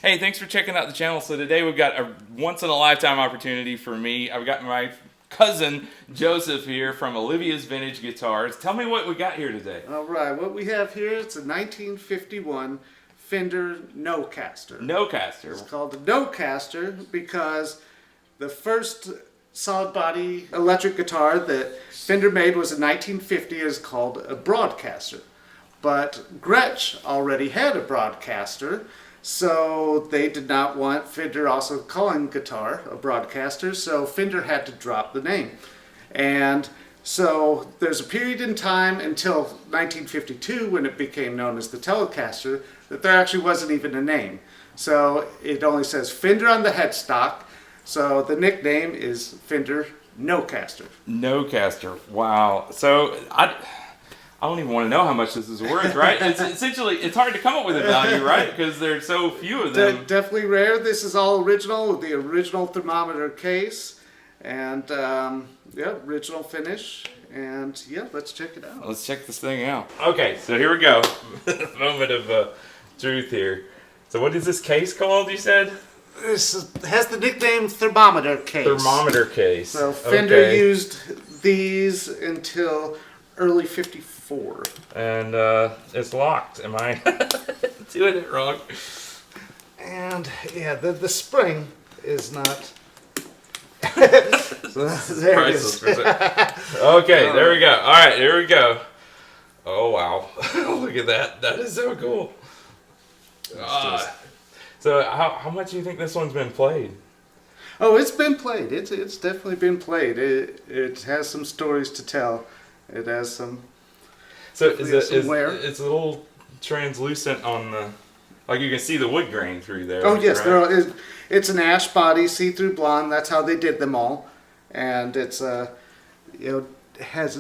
Hey, thanks for checking out the channel. So today we've got a once-in-a-lifetime opportunity for me. I've got my cousin Joseph here from Olivia's Vintage Guitars. Tell me what we got here today. All right, what we have here, it's a 1951 Fender Nocaster. Nocaster. It's called a Nocaster because the first solid body electric guitar that Fender made was in 1950. Is called a Broadcaster. But Gretsch already had a Broadcaster, so they did not want Fender also calling guitar a Broadcaster, so Fender had to drop the name. And so there's a period in time until 1952 when it became known as the Telecaster that there actually wasn't even a name. So it only says Fender on the headstock, so the nickname is Fender Nocaster. Nocaster. Wow. So I don't even want to know how much this is worth, right? It's essentially, it's hard to come up with a value, right? Because there's so few of them. Definitely rare. This is all original with the original thermometer case. And, yeah, original finish. And, yeah, let's check it out. Let's check this thing out. Okay, so here we go. Moment of truth here. So what is this case called, you said? This has the nickname thermometer case. Thermometer case. So Fender used these until early 54. And it's locked. Am I doing it wrong? And yeah, the spring is not. So there it is. Okay, there we go. All right, here we go. Oh wow, look at that. That is so cool. So how much do you think this one's been played? Oh, it's been played. It's definitely been played. It has some stories to tell. It has some. So it's a little translucent on the, like you can see the wood grain through there. Oh yes, right? It's an ash body, see-through blonde. That's how they did them all, and it's has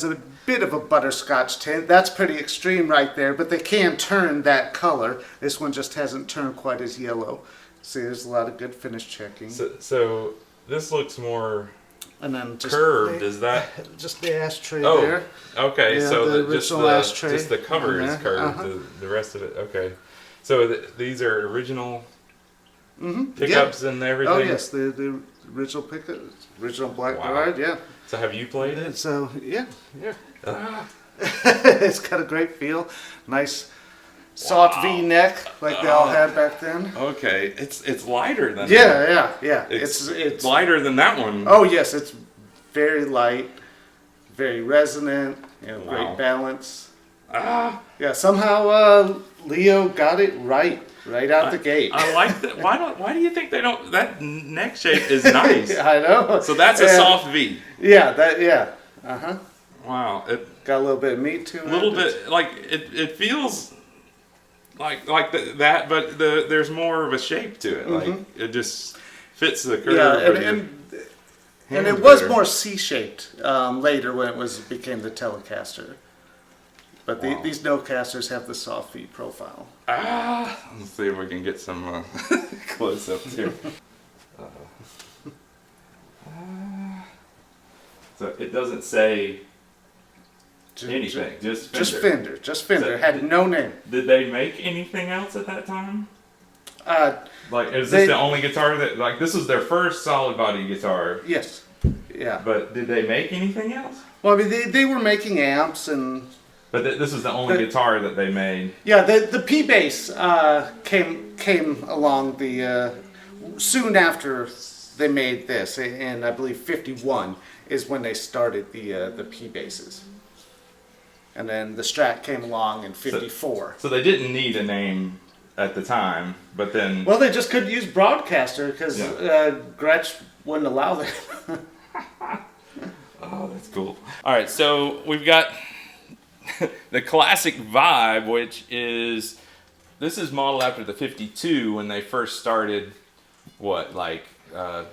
a bit of a butterscotch tint. That's pretty extreme right there, but they can turn that color. This one just hasn't turned quite as yellow. See, there's a lot of good finish checking. So this looks more. And then just curved, is that? Just the ashtray there. Okay, yeah, so the original ashtray. just the cover is curved, the rest of it, okay. So these are original pickups and everything? Oh yes, the original pickups, original black guard, yeah. So have you played it? So, yeah. It's got a great feel. Nice soft V-neck like they all had back then. Okay, it's lighter than yeah. It's lighter than that one. Oh yes, it's very light, very resonant, great balance. Yeah, somehow Leo got it right out the gate. I like that. Why do you think they don't? That neck shape is nice. I know. So that's a soft V. Yeah. Wow. It got a little bit of meat to it. A little bit like it feels like that, but there's more of a shape to it. Like it just fits the curve. Yeah, and it was more C-shaped later when it became the Telecaster. But these Nocasters have the soft V profile. Let's see if we can get some close-ups here. So it doesn't say anything, just Fender. Just Fender. Had no name. Did they make anything else at that time? Like, is this the only guitar that, like, this was their first solid body guitar? Yes. Yeah. But did they make anything else? Well, I mean, they were making amps and. But this was the only guitar that they made. Yeah, the P bass came along soon after they made this, and I believe 51 is when they started the P basses. And then the Strat came along in 54. So they didn't need a name at the time, but then... Well, they just couldn't use Broadcaster because Gretsch wouldn't allow them. Oh, that's cool. All right, so we've got the Classic Vibe, which is... This is modeled after the 52 when they first started,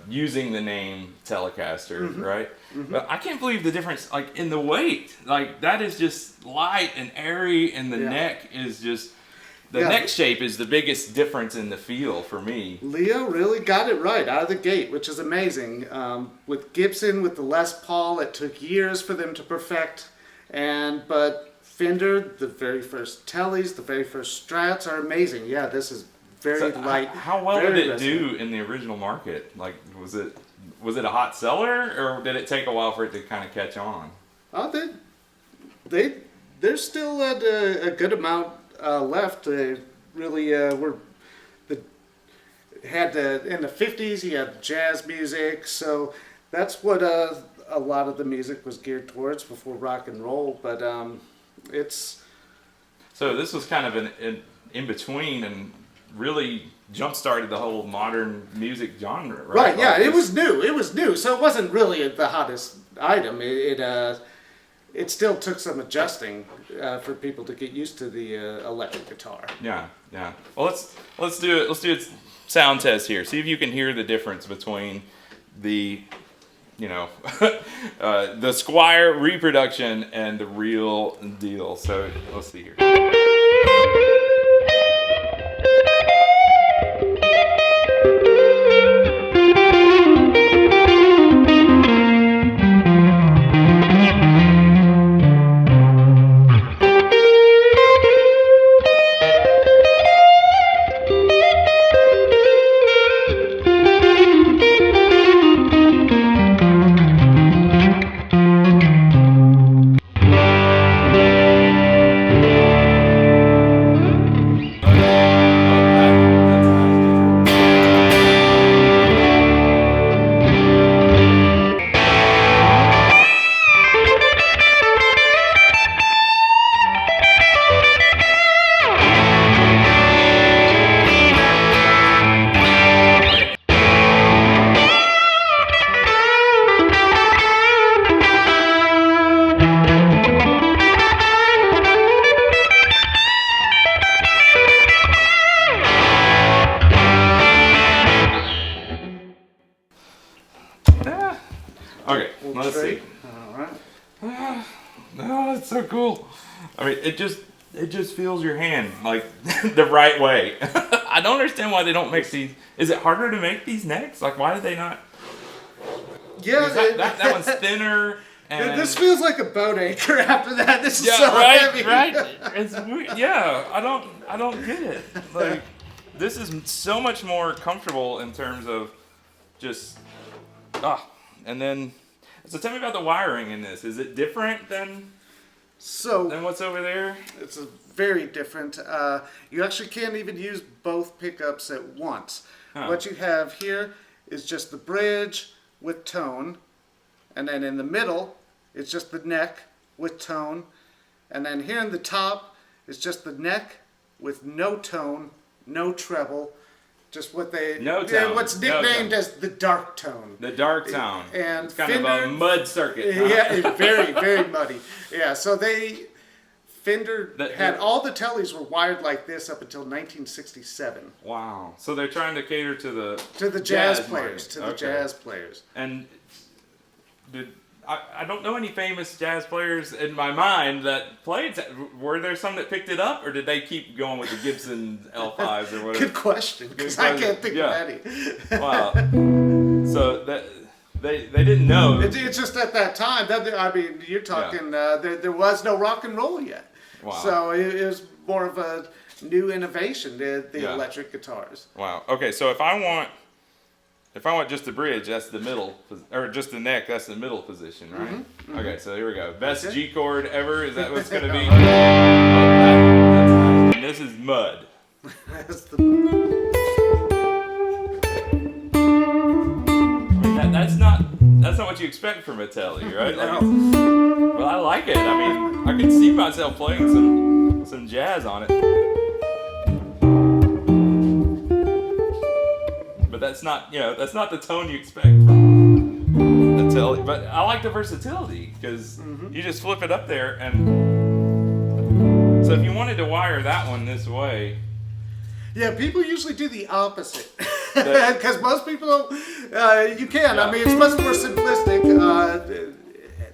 using the name Telecaster, right? But I can't believe the difference, like, in the weight. Like, that is just light and airy, and the neck is just... The neck shape is the biggest difference in the feel for me. Leo really got it right out of the gate, which is amazing. With Gibson, with the Les Paul, it took years for them to perfect. But Fender, the very first Teles, the very first Strats are amazing. Yeah, this is very light. How well very did it resonant. do in the original market? Like, was it a hot seller, or did it take a while for it to kind of catch on? Oh, they're still at a good amount left. They really had in the 50s. You had jazz music, so that's what a lot of the music was geared towards before rock and roll. But it's So this was kind of an in between, and really jump started the whole modern music genre, right? right. Yeah, Like it was new. It was new, so it wasn't really the hottest item. It still took some adjusting for people to get used to the electric guitar. Yeah. Well, let's do it. Let's do a sound test here. See if you can hear the difference between the, the Squier reproduction and the real deal. So let's see here. Okay, let's see. All right. Oh, it's so cool. I mean, it just feels your hand like the right way. I don't understand why they don't make these. Is it harder to make these necks? Like, why did they not? Yeah, That one's thinner. And this feels like a boat anchor after that. This is yeah, so right, heavy. right. It's weird. Yeah, I don't get it. Like, this is so much more comfortable in terms of just and then. So tell me about the wiring in this. Is it different than what's over there? It's very different. You actually can't even use both pickups at once. Huh. What you have here is just the bridge with tone, and then in the middle, it's just the neck with tone, and then here in the top, it's just the neck with no tone, no treble, just what's nicknamed as the dark tone. The dark tone. And it's kind of a mud circuit. Huh? Yeah, it's very, very muddy. Yeah, so Fender had all the Teles were wired like this up until 1967. Wow. So they're trying to cater to the jazz players, market. to the jazz players. And I don't know any famous jazz players in my mind that played. Were there some that picked it up, or did they keep going with the Gibson L5s or whatever? Good question, because I can't think of any. Wow. So they didn't know. It's just at that time. You're talking. There was no rock and roll yet. Wow. So it was more of a new innovation. The electric guitars. Wow. Okay, so if I want just the bridge, that's the middle, or just the neck, that's the middle position, right? Mm-hmm. Mm-hmm. Okay, so here we go. Best G chord ever. Is that what's going to be? And this is mud. That's the. I mean, that's not what you expect from a Tele, right? No. Well, I like it. I mean, I can see myself playing some jazz on it. But that's not the tone you expect from a Tele. But I like the versatility because you just flip it up there, and so if you wanted to wire that one this way. Yeah, people usually do the opposite because most people don't. You can. Yeah. I mean, it's much more simplistic.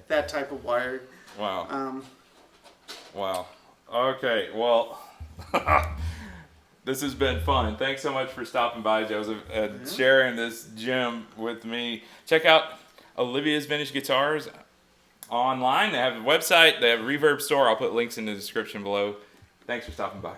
That type of wiring. Wow. Wow. Okay. Well. This has been fun. Thanks so much for stopping by, Joseph, and sharing this gem with me. Check out Olivia's Vintage Guitars online. They have a website. They have a Reverb store. I'll put links in the description below. Thanks for stopping by.